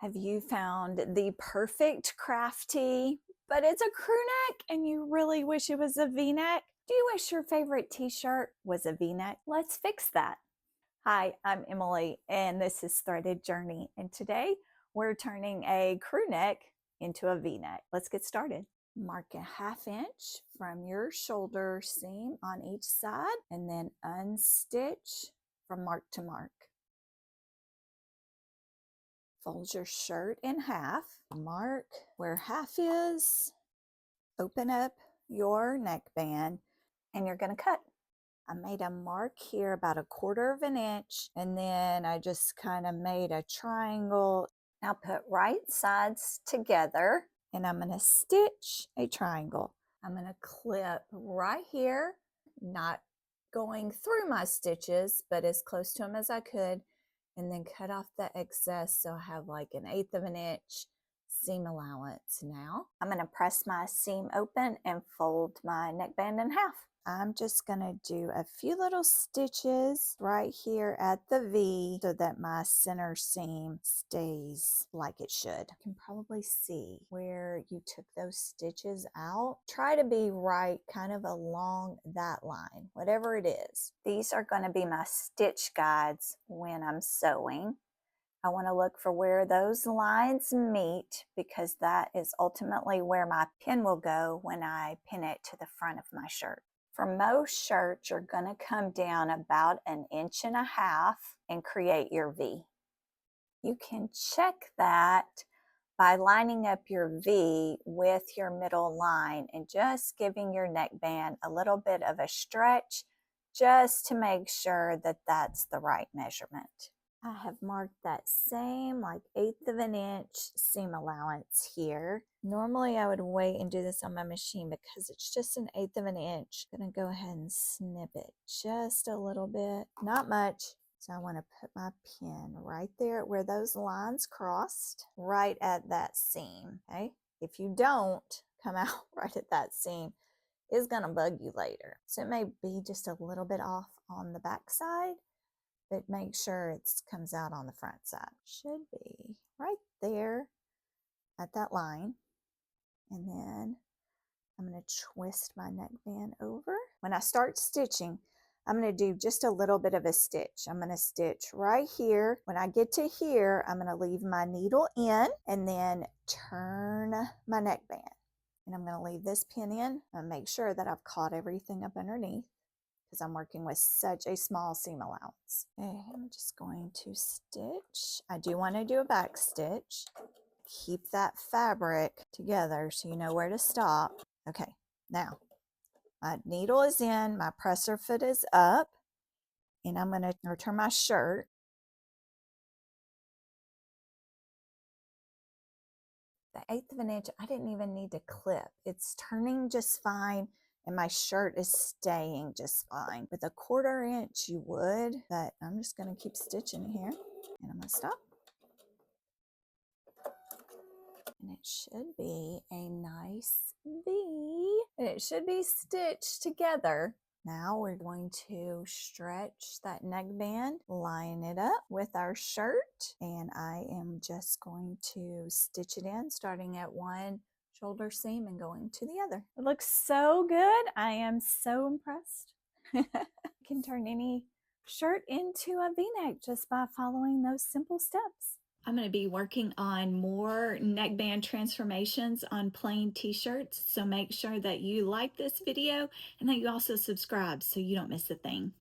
Have you found the perfect craft tee, but it's a crew neck and you really wish it was a V-neck? Do you wish your favorite t-shirt was a V-neck? Let's fix that. Hi, I'm Emily and this is Threaded Journey, and today we're turning a crew neck into a V-neck. Let's get started. Mark a 1/2 inch from your shoulder seam on each side and then unstitch from mark to mark. Fold your shirt in half, mark where half is, open up your neckband, and you're going to cut. I made a mark here about 1/4 inch, and then I just kind of made a triangle. Now put right sides together, and I'm going to stitch a triangle. I'm going to clip right here, not going through my stitches, but as close to them as I could, and then cut off the excess so I have like 1/8 inch seam allowance. Now I'm going to press my seam open and fold my neckband in half. I'm just going to do a few little stitches right here at the V so that my center seam stays like it should. You can probably see where you took those stitches out. Try to be right kind of along that line, whatever it is. These are going to be my stitch guides when I'm sewing. I want to look for where those lines meet because that is ultimately where my pin will go when I pin it to the front of my shirt. For most shirts, you're going to come down about 1.5 inches and create your V. You can check that by lining up your V with your middle line and just giving your neckband a little bit of a stretch just to make sure that that's the right measurement. I have marked that same like 1/8 inch seam allowance here. Normally I would wait and do this on my machine because it's just 1/8 inch. I'm gonna go ahead and snip it just a little bit, not much. So I want to put my pin right there where those lines crossed, right at that seam. Okay, if you don't come out right at that seam, it's gonna bug you later. So it may be just a little bit off on the back side, but make sure it comes out on the front side. Should be right there at that line. And then I'm going to twist my neckband over. When I start stitching, I'm going to do just a little bit of a stitch. I'm going to stitch right here. When I get to here, I'm going to leave my needle in and then turn my neckband. And I'm going to leave this pin in and make sure that I've caught everything up underneath, because I'm working with such a small seam allowance. Okay, I'm just going to stitch. I do want to do a back stitch. Keep that fabric together so you know where to stop. Okay, now my needle is in, my presser foot is up, and I'm going to return my shirt. The 1/8 inch, I didn't even need to clip. It's turning just fine, and my shirt is staying just fine. With 1/4 inch, you would, but I'm just going to keep stitching here, and I'm going to stop. And it should be a nice V, and it should be stitched together. Now we're going to stretch that neckband, line it up with our shirt, and I am just going to stitch it in, starting at one shoulder seam and going to the other. It looks so good. I am so impressed. You can turn any shirt into a V-neck just by following those simple steps. I'm going to be working on more neckband transformations on plain t-shirts, so make sure that you like this video and that you also subscribe so you don't miss a thing.